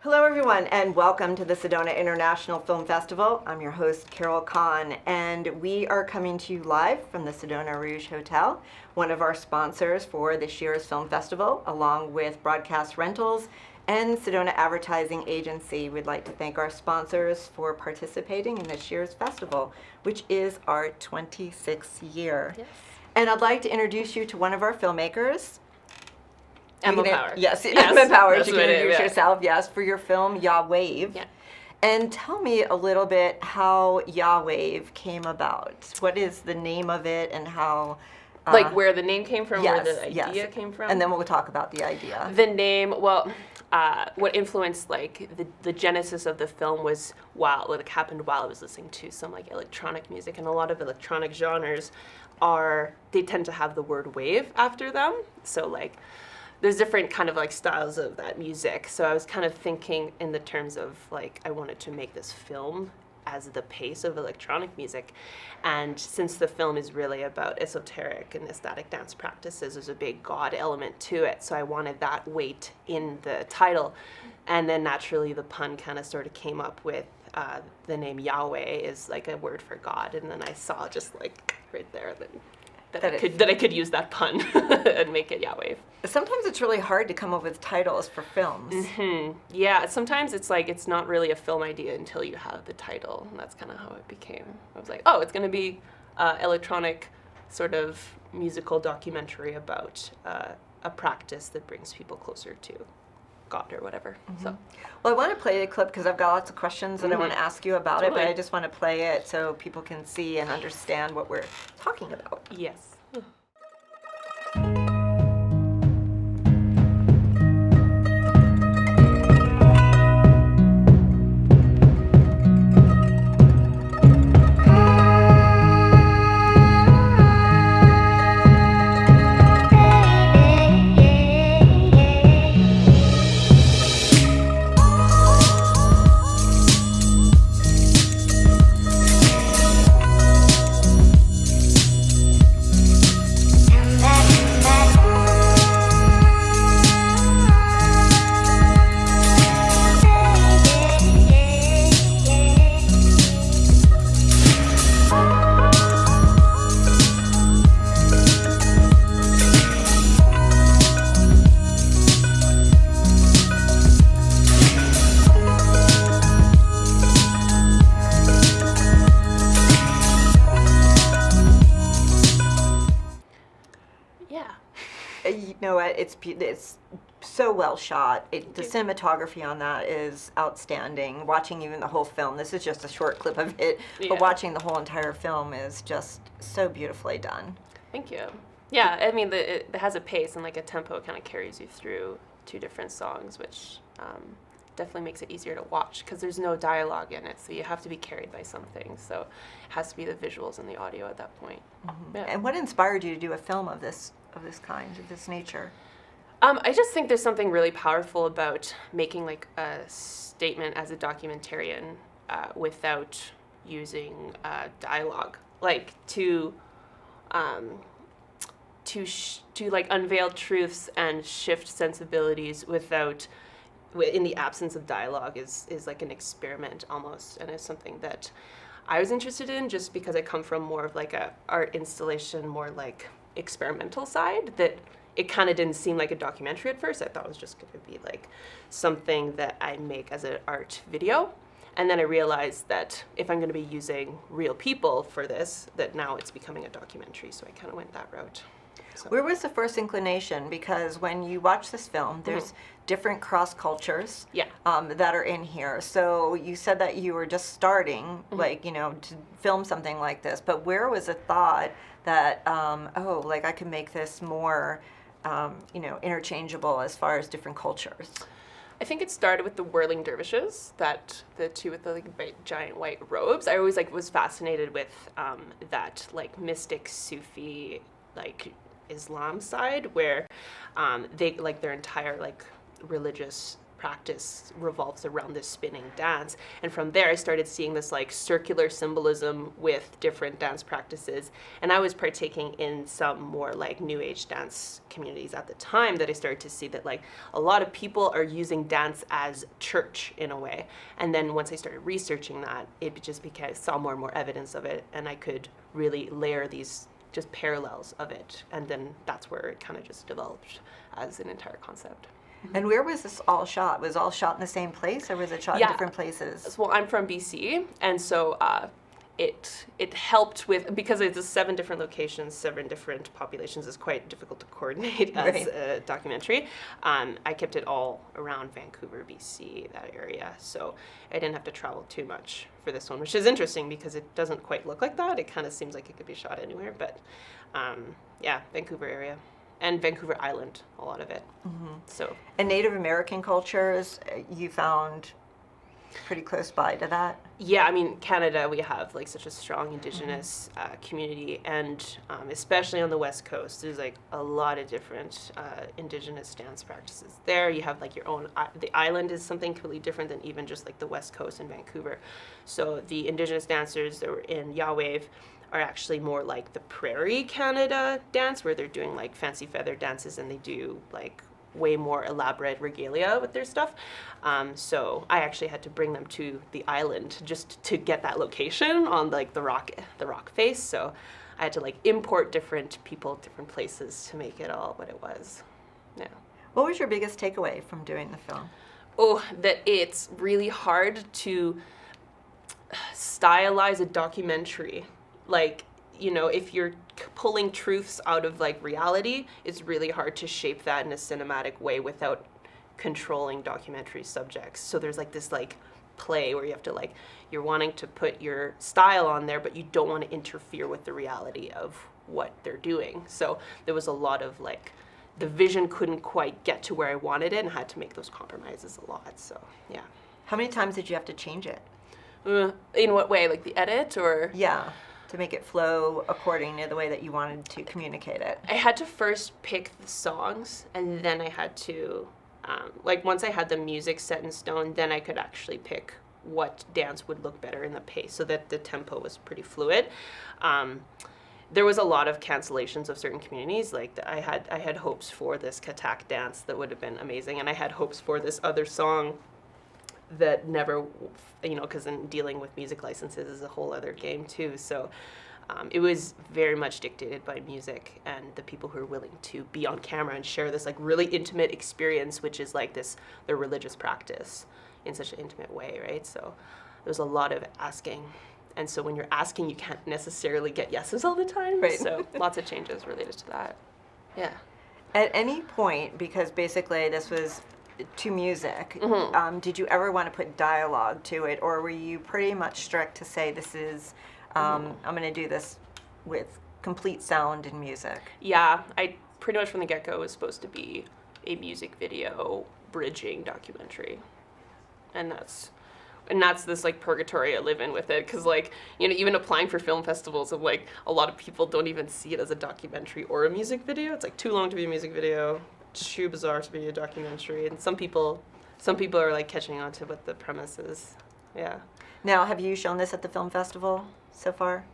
Hello everyone and welcome to the Sedona International Film Festival. I'm your host Carol Kahn and we are coming to you live from the Sedona Rouge Hotel, one of our sponsors for this year's film festival, along with Broadcast Rentals and Sedona Advertising Agency. We'd like to thank our sponsors for participating in this year's festival, which is our 26th year. Yes. And I'd like to introduce you to one of our filmmakers. Emma Power. Yes, Emma Power. You can introduce yeah. yourself, yes, for your film, YAH WAVE. Yeah. And tell me a little bit how YAH WAVE came about. What is the name of it and how... Like where the name came from, yes, where the idea came from? And then we'll talk about the idea. The name, well, what influenced like the genesis of the film was what happened while I was listening to some like electronic music, and a lot of electronic genres they tend to have the word wave after them. So like there's different kind of like styles of that music. So I was kind of thinking in the terms of like I wanted to make this film as the pace of electronic music. And since the film is really about esoteric and ecstatic dance practices, there's a big God element to it. So I wanted that weight in the title. And then naturally the pun kind of sort of came up with the name Yahweh is like a word for God. And then I saw just like right there that I could use that pun and make it YAH WAVE. Sometimes it's really hard to come up with titles for films. Mm-hmm. Yeah, sometimes it's like it's not really a film idea until you have the title, and that's kind of how it became. I was like, oh, it's going to be electronic sort of musical documentary about a practice that brings people closer to God or whatever. Mm-hmm. So, well, I want to play the clip because I've got lots of questions and I want to ask you about it, but I just want to play it so people can see and understand what we're talking about. yes. You know what? It's so well shot. The cinematography on that is outstanding. Watching even the whole film, this is just a short clip of it, but watching the whole entire film is just so beautifully done. Thank you. Yeah, I mean, it has a pace and like a tempo. It kind of carries you through two different songs, which definitely makes it easier to watch because there's no dialogue in it, so you have to be carried by something. So it has to be the visuals and the audio at that point. Mm-hmm. Yeah. And what inspired you to do a film of this kind, of this nature? I just think there's something really powerful about making like a statement as a documentarian without using dialogue, like to like unveil truths and shift sensibilities without, in the absence of dialogue, is like an experiment almost, and it's something that I was interested in just because I come from more of like a art installation, more like experimental side, that it kind of didn't seem like a documentary at first. I thought it was just going to be like something that I make as an art video. And then I realized that if I'm going to be using real people for this, that now it's becoming a documentary. So I kind of went that route. So. Where was the first inclination? Because when you watch this film, there's different cross cultures that are in here. So you said that you were just starting, like, you know, to film something like this. But where was the thought that, like I could make this more, interchangeable as far as different cultures? I think it started with the whirling dervishes, that the two with the like giant white robes. I always like was fascinated with that like mystic Sufi like Islam side, where they like their entire like religious practice revolves around this spinning dance. And from there, I started seeing this like circular symbolism with different dance practices. And I was partaking in some more like New Age dance communities at the time that I started to see that like a lot of people are using dance as church in a way. And then once I started researching that, it just became, I saw more and more evidence of it, and I could really layer these just parallels of it. And then that's where it kind of just developed as an entire concept. And where was this all shot? Was it all shot in the same place, or was it shot in different places? Well, I'm from BC, and so it helped with, because it's 7 different locations, 7 different populations, it's quite difficult to coordinate as a documentary. I kept it all around Vancouver, BC, that area, so I didn't have to travel too much for this one, which is interesting because it doesn't quite look like that. It kind of seems like it could be shot anywhere, but yeah, Vancouver area. And Vancouver Island, a lot of it. So. And Native American cultures, you found pretty close by to that? Yeah, I mean, Canada, we have like such a strong Indigenous community, and especially on the West Coast, there's like a lot of different Indigenous dance practices there. You have like your own, the island is something completely different than even just like the West Coast in Vancouver. So the Indigenous dancers that were in YAH WAVE are actually more like the Prairie Canada dance, where they're doing like fancy feather dances, and they do like way more elaborate regalia with their stuff. So I actually had to bring them to the island just to get that location on like the rock face. So I had to like import different people, different places to make it all what it was. Yeah. What was your biggest takeaway from doing the film? Oh, that it's really hard to stylize a documentary. Like, you know, if you're pulling truths out of like reality, it's really hard to shape that in a cinematic way without controlling documentary subjects. So there's like this like play where you have to like, you're wanting to put your style on there, but you don't want to interfere with the reality of what they're doing. So there was a lot of like, the vision couldn't quite get to where I wanted it, and had to make those compromises a lot. So yeah. How many times did you have to change it? In what way? Like the edit, or? Yeah. To make it flow according to the way that you wanted to communicate it? I had to first pick the songs, and then I had to, like once I had the music set in stone, then I could actually pick what dance would look better in the pace, so that the tempo was pretty fluid. There was a lot of cancellations of certain communities. Like I had hopes for this Katak dance that would have been amazing, and I had hopes for this other song that never, you know, because in dealing with music licenses is a whole other game too. So it was very much dictated by music and the people who are willing to be on camera and share this like really intimate experience, which is like this, their religious practice in such an intimate way, right? So there's a lot of asking. And so when you're asking, you can't necessarily get yeses all the time. Right. So lots of changes related to that. Yeah. At any point, because basically this was to music, did you ever want to put dialogue to it, or were you pretty much strict to say this is, I'm going to do this with complete sound and music? Yeah, I pretty much from the get-go was supposed to be a music video bridging documentary, and that's this like purgatory I live in with it, because like, you know, even applying for film festivals, of like a lot of people don't even see it as a documentary or a music video. It's like too long to be a music video, too bizarre to be a documentary, and some people are like catching on to what the premise is. Yeah. Now, have you shown this at the film festival so far?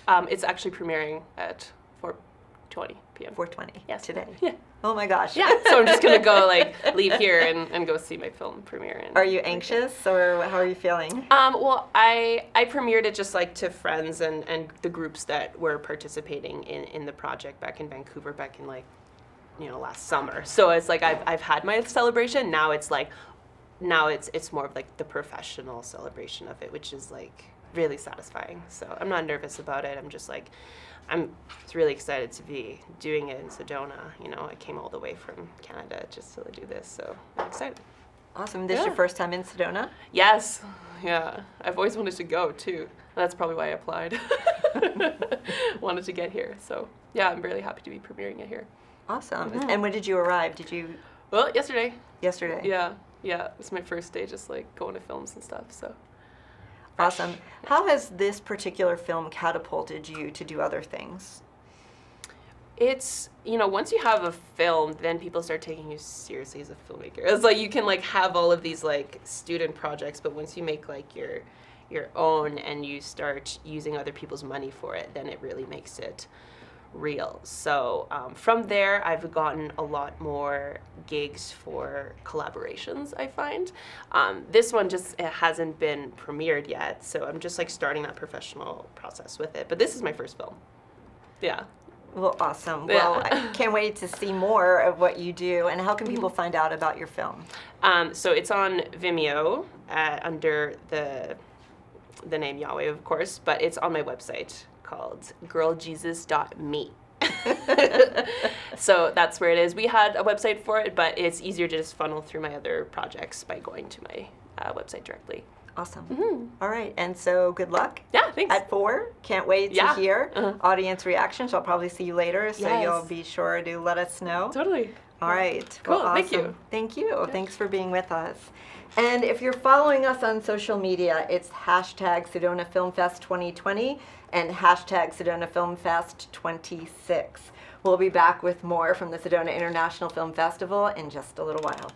It's actually premiering at 4:20 p.m. 4:20. Yes. Today. Yeah. Oh my gosh. Yeah. So I'm just gonna go like leave here and go see my film premiere. Are you anxious, or how are you feeling? Well, I premiered it just like to friends and the groups that were participating in the project back in Vancouver, back in like, you know, last summer. So it's like I've had my celebration. Now it's more of like the professional celebration of it, which is like really satisfying. So I'm not nervous about it. I'm just like, I'm really excited to be doing it in Sedona. You know, I came all the way from Canada just to do this, so I'm excited. Awesome. This is your first time in Sedona? Yes. Yeah. I've always wanted to go too. That's probably why I applied. Wanted to get here. So yeah, I'm really happy to be premiering it here. Awesome. And when did you arrive? Well, yesterday. Yesterday. Yeah. It was my first day just like going to films and stuff, so. Awesome. How has this particular film catapulted you to do other things? It's, once you have a film, then people start taking you seriously as a filmmaker. It's like you can like have all of these like student projects, but once you make like your own and you start using other people's money for it, then it really makes it real. So from there, I've gotten a lot more gigs for collaborations, I find. This one just it hasn't been premiered yet, so I'm just like starting that professional process with it. But this is my first film. Yeah. Well, awesome. Yeah. Well, I can't wait to see more of what you do. And how can people find out about your film? So it's on Vimeo under the name YAH WAVE, of course, but it's on my website called girljesus.me. So that's where it is. We had a website for it, but it's easier to just funnel through my other projects by going to my website directly. Awesome. Mm-hmm. All right. And so good luck. Yeah, thanks. At 4. Can't wait to Yeah. hear Uh-huh. audience reactions. I'll probably see you later, so Yes. you'll be sure to let us know. Totally. All right. Cool. Well, Thank awesome. you. Thank you. Thanks for being with us. And if you're following us on social media, it's hashtag Sedona Film Fest 2020 and hashtag Sedona Film Fest 26. We'll be back with more from the Sedona International Film Festival in just a little while.